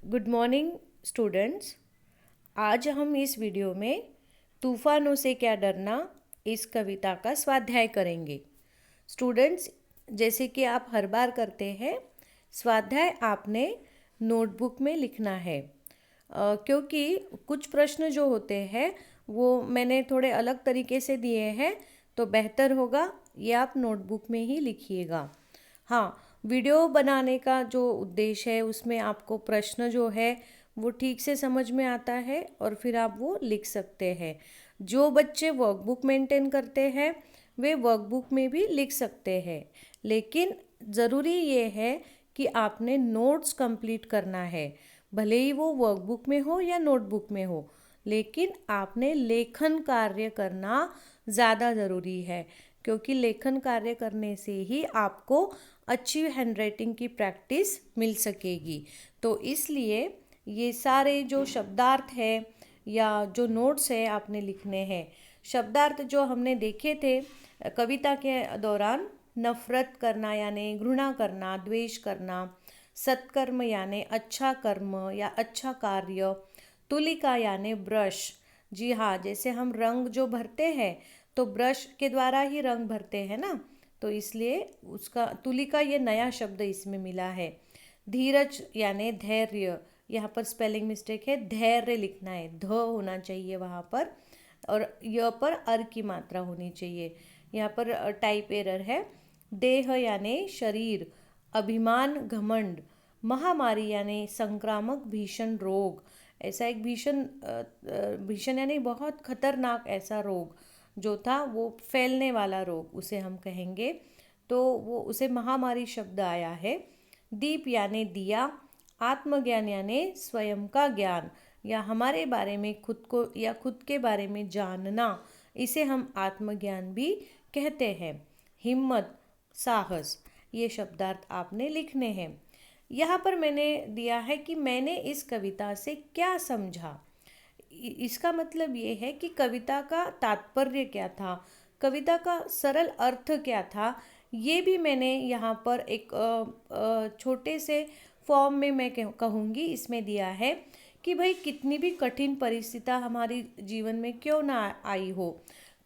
Good morning students. आज हम इस वीडियो में तूफानों से क्या डरना इस कविता का स्वाध्याय करेंगे। स्टूडेंट्स, जैसे कि आप हर बार करते हैं, स्वाध्याय आपने नोटबुक में लिखना है। क्योंकि कुछ प्रश्न जो होते हैं वो मैंने थोड़े अलग तरीके से दिए हैं, तो बेहतर होगा ये आप नोटबुक में ही लिखिएगा। हाँ, वीडियो बनाने का जो उद्देश्य है उसमें आपको प्रश्न जो है वो ठीक से समझ में आता है और फिर आप वो लिख सकते हैं। जो बच्चे वर्कबुक मेंटेन करते हैं वे वर्कबुक में भी लिख सकते हैं, लेकिन ज़रूरी ये है कि आपने नोट्स कंप्लीट करना है, भले ही वो वर्कबुक में हो या नोटबुक में हो, लेकिन आपने लेखन कार्य करना ज़्यादा ज़रूरी है। क्योंकि लेखन कार्य करने से ही आपको अच्छी हैंडराइटिंग की प्रैक्टिस मिल सकेगी। तो इसलिए ये सारे जो शब्दार्थ है या जो नोट्स है आपने लिखने हैं। शब्दार्थ जो हमने देखे थे कविता के दौरान, नफरत करना यानी घृणा करना, द्वेष करना, सत्कर्म यानी अच्छा कर्म या अच्छा कार्य, तुलिका यानी ब्रश। जी हाँ, जैसे हम रंग जो भरते हैं तो ब्रश के द्वारा ही रंग भरते हैं ना, तो इसलिए उसका तुलिका ये नया शब्द इसमें मिला है। धीरज यानी धैर्य, यहाँ पर स्पेलिंग मिस्टेक है, धैर्य लिखना है, ध होना चाहिए वहाँ पर, और य पर अर की मात्रा होनी चाहिए। यहाँ पर टाइप एरर है। देह यानी शरीर, अभिमान घमंड, महामारी यानी संक्रामक भीषण रोग। ऐसा एक भीषण यानी बहुत खतरनाक ऐसा रोग जो था, वो फैलने वाला रोग उसे हम कहेंगे, तो वो उसे महामारी शब्द आया है। दीप यानी दिया, आत्मज्ञान यानी स्वयं का ज्ञान या हमारे बारे में खुद को या खुद के बारे में जानना, इसे हम आत्मज्ञान भी कहते हैं। हिम्मत, साहस, ये शब्दार्थ आपने लिखने हैं। यहाँ पर मैंने दिया है कि मैंने इस कविता से क्या समझा। इसका मतलब ये है कि कविता का तात्पर्य क्या था, कविता का सरल अर्थ क्या था, ये भी मैंने यहाँ पर एक छोटे से फॉर्म में मैं कहूँगी इसमें दिया है कि भाई कितनी भी कठिन परिस्थिति हमारी जीवन में क्यों ना आई हो,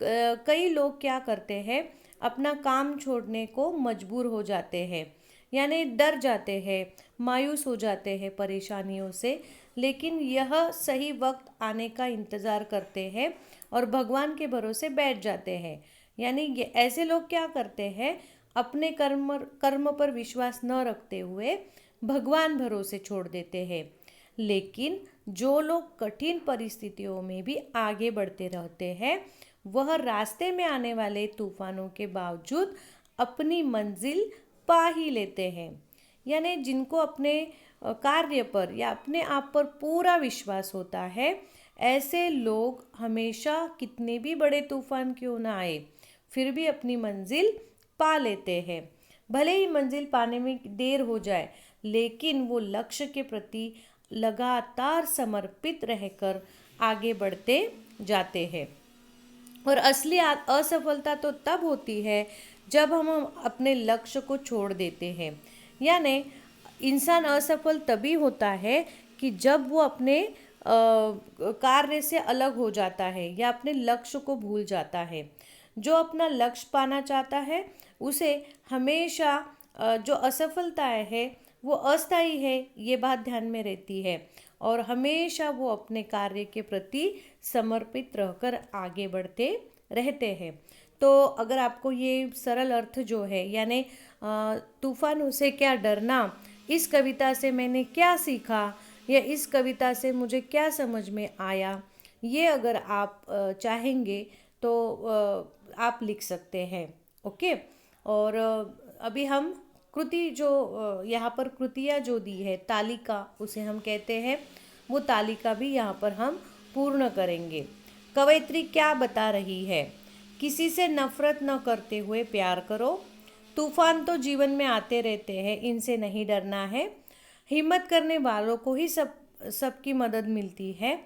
कई लोग क्या करते हैं, अपना काम छोड़ने को मजबूर हो जाते हैं, यानी डर जाते हैं, मायूस हो जाते हैं परेशानियों से, लेकिन यह सही वक्त आने का इंतज़ार करते हैं और भगवान के भरोसे बैठ जाते हैं। यानी ये ऐसे लोग क्या करते हैं, अपने कर्म पर विश्वास न रखते हुए भगवान भरोसे छोड़ देते हैं। लेकिन जो लोग कठिन परिस्थितियों में भी आगे बढ़ते रहते हैं, वह रास्ते में आने वाले तूफानों के बावजूद अपनी मंजिल पा ही लेते हैं। यानी जिनको अपने कार्य पर या अपने आप पर पूरा विश्वास होता है, ऐसे लोग हमेशा कितने भी बड़े तूफान क्यों ना आए फिर भी अपनी मंजिल पा लेते हैं। भले ही मंजिल पाने में देर हो जाए, लेकिन वो लक्ष्य के प्रति लगातार समर्पित रहकर आगे बढ़ते जाते हैं। और असली असफलता तो तब होती है जब हम अपने लक्ष्य को छोड़ देते हैं। यानी इंसान असफल तभी होता है कि जब वो अपने कार्य से अलग हो जाता है या अपने लक्ष्य को भूल जाता है। जो अपना लक्ष्य पाना चाहता है उसे हमेशा जो असफलताएं है वो अस्थायी है, ये बात ध्यान में रहती है, और हमेशा वो अपने कार्य के प्रति समर्पित रहकर आगे बढ़ते रहते हैं। तो अगर आपको ये सरल अर्थ जो है, यानी तूफानों से क्या डरना, इस कविता से मैंने क्या सीखा या इस कविता से मुझे क्या समझ में आया, ये अगर आप चाहेंगे तो आप लिख सकते हैं। ओके। और अभी हम कृति जो यहाँ पर कृतियाँ जो दी है, तालिका उसे हम कहते हैं, वो तालिका भी यहाँ पर हम पूर्ण करेंगे। कवयित्री क्या बता रही है? किसी से नफरत न करते हुए प्यार करो। तूफान तो जीवन में आते रहते हैं, इनसे नहीं डरना है। हिम्मत करने वालों को ही सबकी मदद मिलती है,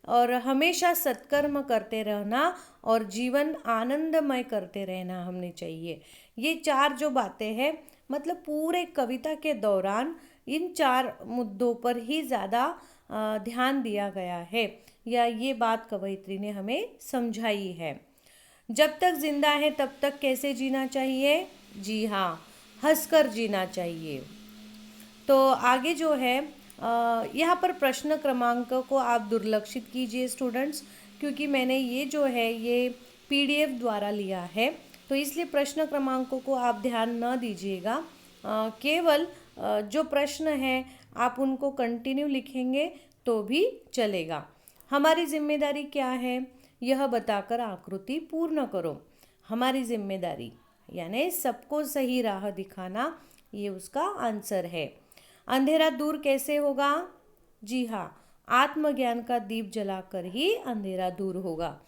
और हमेशा सत्कर्म करते रहना और जीवन आनंदमय करते रहना हमने चाहिए। ये चार जो बातें हैं, मतलब पूरे कविता के दौरान इन 4 मुद्दों पर ही ज़्यादा ध्यान दिया गया है, या ये बात कवयित्री ने हमें समझाई है। जब तक जिंदा है तब तक कैसे जीना चाहिए? जी हाँ, हंसकर जीना चाहिए। तो आगे जो है यहाँ पर प्रश्न क्रमांक को आप दुर्लक्षित कीजिए स्टूडेंट्स, क्योंकि मैंने ये जो है ये पीडीएफ द्वारा लिया है, तो इसलिए प्रश्न क्रमांकों को आप ध्यान न दीजिएगा। केवल जो प्रश्न है आप उनको कंटिन्यू लिखेंगे तो भी चलेगा। हमारी जिम्मेदारी क्या है? यह बताकर आकृति पूर्ण करो। हमारी जिम्मेदारी यानी सबको सही राह दिखाना, ये उसका आंसर है। अंधेरा दूर कैसे होगा? जी हाँ, आत्मज्ञान का दीप जलाकर ही अंधेरा दूर होगा।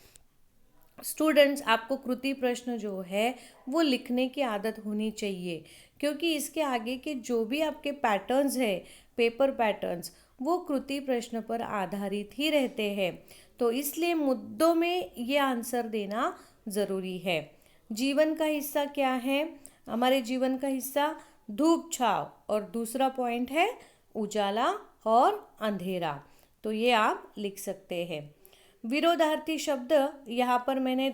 स्टूडेंट्स, आपको कृति प्रश्न जो है वो लिखने की आदत होनी चाहिए, क्योंकि इसके आगे के जो भी आपके पैटर्न्स है, पेपर पैटर्न्स, वो कृति प्रश्न पर आधारित ही रहते हैं। तो इसलिए मुद्दों में ये आंसर देना ज़रूरी है। जीवन का हिस्सा क्या है? हमारे जीवन का हिस्सा धूप छाव, और दूसरा पॉइंट है उजाला और अंधेरा। तो ये आप लिख सकते हैं। विरोधार्थी शब्द यहाँ पर मैंने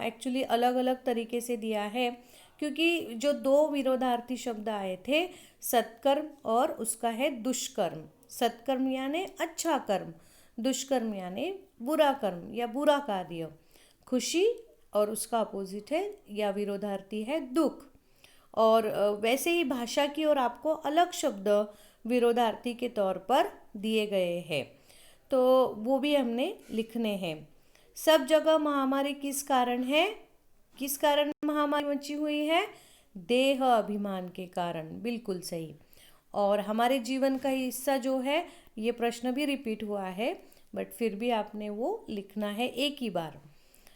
एक्चुअली अलग अलग तरीके से दिया है, क्योंकि जो 2 विरोधार्थी शब्द आए थे, सत्कर्म और उसका है दुष्कर्म। सत्कर्म यानी अच्छा कर्म, दुष्कर्म यानी बुरा कर्म या बुरा कार्य। खुशी और उसका अपोजिट है या विरोधार्थी है दुख। और वैसे ही भाषा की ओर आपको अलग शब्द विरोधार्थी के तौर पर दिए गए हैं, तो वो भी हमने लिखने हैं। सब जगह महामारी किस कारण है? किस कारण महामारी मची हुई है? देह अभिमान के कारण। बिल्कुल सही। और हमारे जीवन का हिस्सा जो है, ये प्रश्न भी रिपीट हुआ है, बट फिर भी आपने वो लिखना है एक ही बार।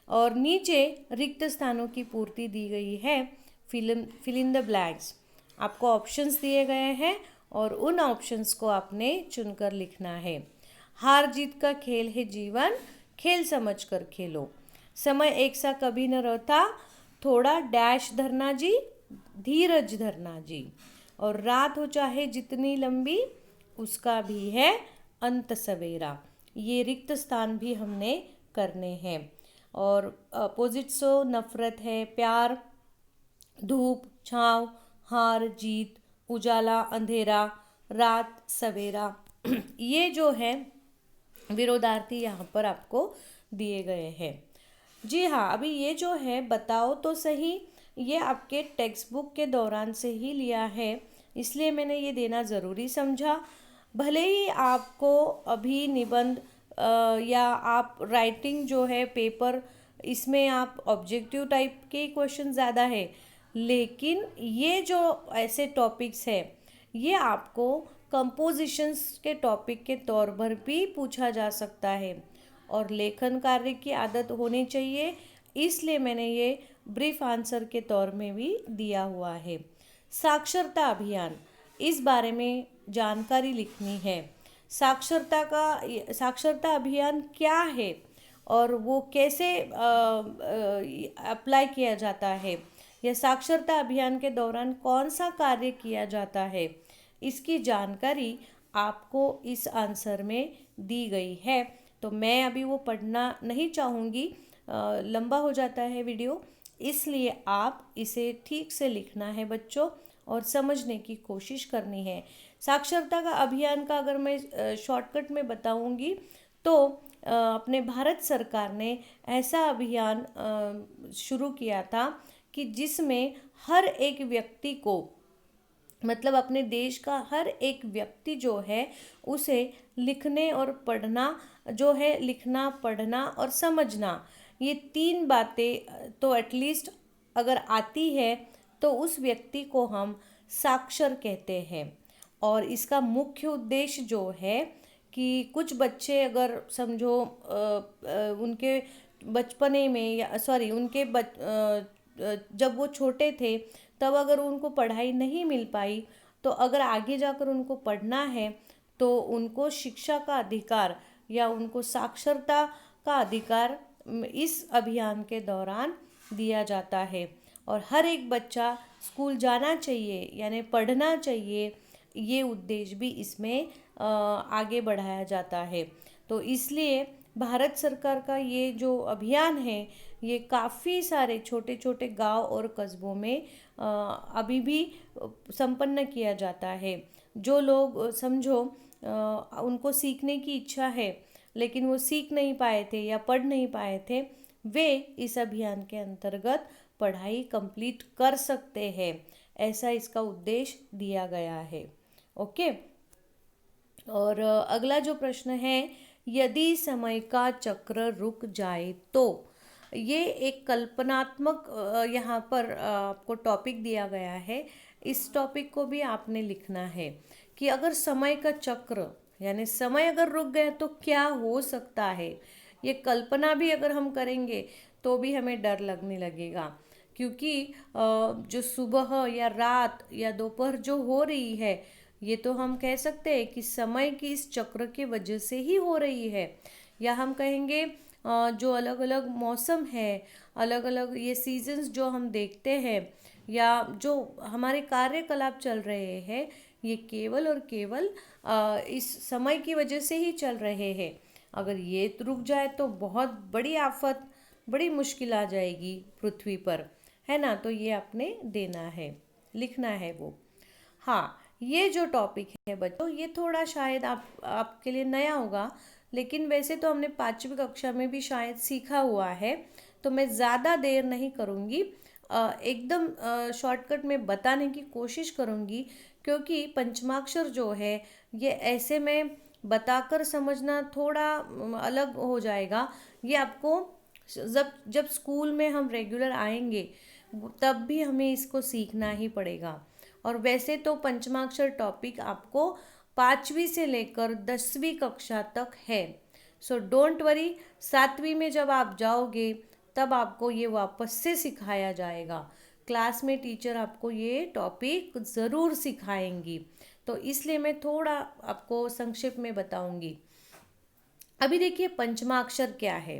और नीचे रिक्त स्थानों की पूर्ति दी गई है, फिल इन द ब्लैंक्स। आपको ऑप्शंस दिए गए हैं और उन ऑप्शंस को आपने चुनकर लिखना है। हार जीत का खेल है जीवन, खेल समझकर खेलो। समय एक सा कभी न रहता, थोड़ा डैश धरना जी, धीरज धरना जी। और रात हो चाहे जितनी लंबी, उसका भी है अंत सवेरा। ये रिक्त स्थान भी हमने करने हैं। और अपोजिट्स हो, नफरत है प्यार, धूप छाँव, हार जीत, उजाला अंधेरा, रात सवेरा। ये जो है विरोधार्थी यहाँ पर आपको दिए गए हैं। जी हाँ, अभी ये जो है बताओ तो सही, ये आपके टेक्स्ट बुक के दौरान से ही लिया है, इसलिए मैंने ये देना ज़रूरी समझा। भले ही आपको अभी निबंध या आप राइटिंग जो है पेपर, इसमें आप ऑब्जेक्टिव टाइप के क्वेश्चन ज़्यादा है, लेकिन ये जो ऐसे टॉपिक्स है ये आपको कंपोजिशंस के टॉपिक के तौर पर भी पूछा जा सकता है, और लेखन कार्य की आदत होनी चाहिए, इसलिए मैंने ये ब्रीफ आंसर के तौर में भी दिया हुआ है। साक्षरता अभियान, इस बारे में जानकारी लिखनी है। साक्षरता अभियान क्या है और वो कैसे अप्लाई किया जाता है, या साक्षरता अभियान के दौरान कौन सा कार्य किया जाता है, इसकी जानकारी आपको इस आंसर में दी गई है। तो मैं अभी वो पढ़ना नहीं चाहूँगी, लंबा हो जाता है वीडियो, इसलिए आप इसे ठीक से लिखना है बच्चों, और समझने की कोशिश करनी है। साक्षरता का अभियान का अगर मैं शॉर्टकट में बताऊंगी तो अपने भारत सरकार ने ऐसा अभियान शुरू किया था कि जिसमें हर एक व्यक्ति को, मतलब अपने देश का हर एक व्यक्ति जो है उसे लिखने और पढ़ना जो है, लिखना पढ़ना और समझना, ये 3 बातें तो एटलीस्ट अगर आती है तो उस व्यक्ति को हम साक्षर कहते हैं। और इसका मुख्य उद्देश्य जो है कि कुछ बच्चे अगर समझो उनके बचपने में या उनके जब वो छोटे थे तब अगर उनको पढ़ाई नहीं मिल पाई, तो अगर आगे जाकर उनको पढ़ना है तो उनको शिक्षा का अधिकार या उनको साक्षरता का अधिकार इस अभियान के दौरान दिया जाता है। और हर एक बच्चा स्कूल जाना चाहिए, यानी पढ़ना चाहिए, ये उद्देश्य भी इसमें आगे बढ़ाया जाता है। तो इसलिए भारत सरकार का ये जो अभियान है ये काफ़ी सारे छोटे छोटे गांव और कस्बों में अभी भी संपन्न किया जाता है। जो लोग समझो उनको सीखने की इच्छा है लेकिन वो सीख नहीं पाए थे या पढ़ नहीं पाए थे, वे इस अभियान के अंतर्गत पढ़ाई कंप्लीट कर सकते हैं। ऐसा इसका उद्देश्य दिया गया है। ओके। और अगला जो प्रश्न है, यदि समय का चक्र रुक जाए तो, ये एक कल्पनात्मक यहाँ पर आपको टॉपिक दिया गया है। इस टॉपिक को भी आपने लिखना है कि अगर समय का चक्र यानी समय अगर रुक गया तो क्या हो सकता है। ये कल्पना भी अगर हम करेंगे तो भी हमें डर लगने लगेगा, क्योंकि जो सुबह या रात या दोपहर जो हो रही है ये तो हम कह सकते हैं कि समय की इस चक्र के वजह से ही हो रही है। या हम कहेंगे जो अलग अलग मौसम है, अलग अलग ये सीजन्स जो हम देखते हैं या जो हमारे कार्यकलाप चल रहे हैं, ये केवल और केवल इस समय की वजह से ही चल रहे हैं। अगर ये रुक जाए तो बहुत बड़ी आफत, बड़ी मुश्किल आ जाएगी पृथ्वी पर, है ना। तो ये आपने देना है, लिखना है वो। हाँ, ये जो टॉपिक है बच्चों, ये थोड़ा शायद आपके लिए नया होगा, लेकिन वैसे तो हमने 5वीं कक्षा में भी शायद सीखा हुआ है। तो मैं ज़्यादा देर नहीं करूँगी, एकदम शॉर्टकट में बताने की कोशिश करूँगी, क्योंकि पंचमाक्षर जो है ये ऐसे में बताकर समझना थोड़ा अलग हो जाएगा। ये आपको जब जब स्कूल में हम रेगुलर आएंगे तब भी हमें इसको सीखना ही पड़ेगा। और वैसे तो पंचमाक्षर टॉपिक आपको 5वीं से लेकर 10वीं कक्षा तक है। सो डोंट वरी, 7वीं में जब आप जाओगे तब आपको ये वापस से सिखाया जाएगा। क्लास में टीचर आपको ये टॉपिक ज़रूर सिखाएंगी। तो इसलिए मैं थोड़ा आपको संक्षेप में बताऊंगी। अभी देखिए पंचमाक्षर क्या है।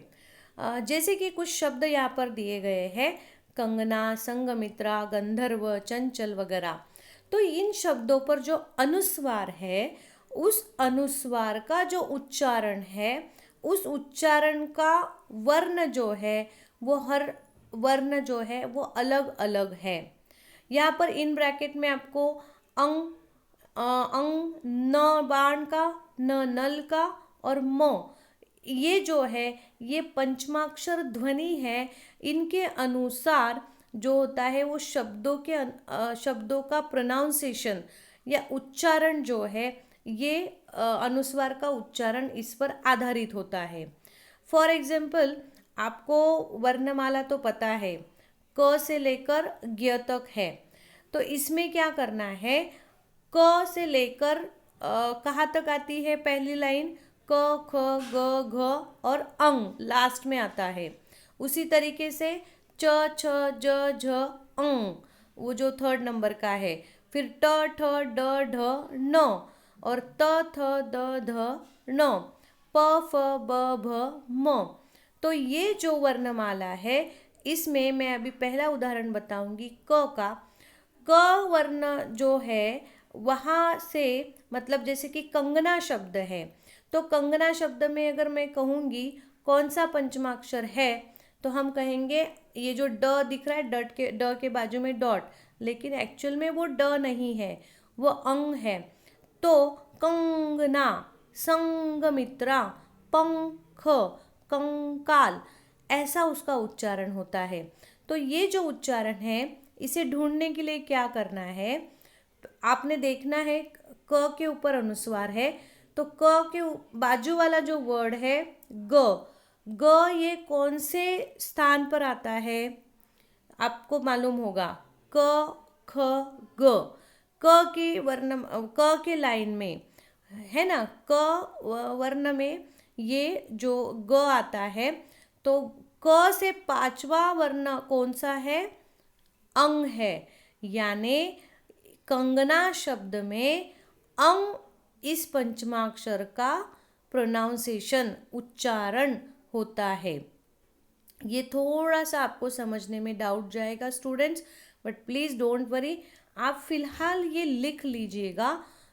जैसे कि कुछ शब्द यहाँ पर दिए गए हैं, कंगना, संगमित्रा, गंधर्व, चंचल वगैरह। तो इन शब्दों पर जो अनुस्वार है, उस अनुस्वार का जो उच्चारण है, उस उच्चारण का वर्ण जो है वो हर वर्ण जो है वो अलग अलग है। यहाँ पर इन ब्रैकेट में आपको अंग अंग, न बाण का, न नल का और म, ये जो है ये पंचमाक्षर ध्वनि है। इनके अनुसार जो होता है वो शब्दों का प्रोनाउंसिएशन या उच्चारण जो है, ये अनुस्वार का उच्चारण इस पर आधारित होता है। फॉर एग्जाम्पल, आपको वर्णमाला तो पता है, क से लेकर ज्ञ तक है। तो इसमें क्या करना है, क से लेकर कहाँ तक आती है पहली लाइन, क ख ग घ और अंग लास्ट में आता है। उसी तरीके से च छ ज झ अंग, वो जो 3rd नंबर का है। फिर ट ठ ड ढ न और त थ द ध न, प फ ब भ म। तो ये जो वर्णमाला है इसमें मैं अभी पहला उदाहरण बताऊंगी क का। क वर्ण जो है वहाँ से, मतलब जैसे कि कंगना शब्द है, तो कंगना शब्द में अगर मैं कहूँगी कौन सा पंचमाक्षर है, तो हम कहेंगे ये जो ड दिख रहा है, ड के बाजू में डॉट, लेकिन एक्चुअल में वो ड नहीं है, वो अंग है। तो कंगना, संगमित्रा, पंख, कंकाल, ऐसा उसका उच्चारण होता है। तो ये जो उच्चारण है इसे ढूंढने के लिए क्या करना है, आपने देखना है क के ऊपर अनुस्वार है, तो क के बाजू वाला जो वर्ड है ग, ग ये कौन से स्थान पर आता है आपको मालूम होगा, क ख ग, क की वर्ण, क के लाइन में है ना, क वर्ण में ये जो ग आता है, तो क से 5वां वर्ण कौन सा है, अंग है। यानी कंगना शब्द में अंग इस पंचमाक्षर का प्रोनाउंसिएशन, उच्चारण होता है। ये थोड़ा सा आपको समझने में डाउट जाएगा students, but please don't worry, आप फिलहाल ये लिख लीजिएगा।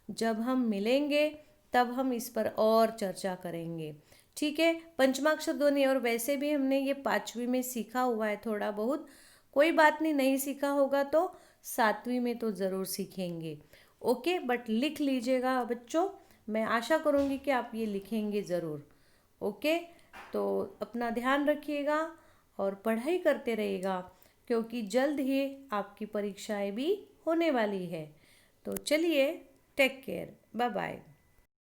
जब हम मिलेंगे तब हम इस पर और चर्चा करेंगे। ठीक है, पंचमाक्षर ध्वनि और वैसे भी हमने ये 5वीं में सीखा हुआ है थोड़ा बहुत, कोई बात नहीं, नहीं सीखा होगा तो 7वीं में तो ज़रूर सीखेंगे। ओके, बट लिख लीजिएगा बच्चों, मैं आशा करूँगी कि आप ये लिखेंगे ज़रूर। ओके, तो अपना ध्यान रखिएगा और पढ़ाई करते रहिएगा, क्योंकि जल्द ही आपकी परीक्षाएं भी होने वाली है। तो चलिए, टेक केयर, बाय बाय।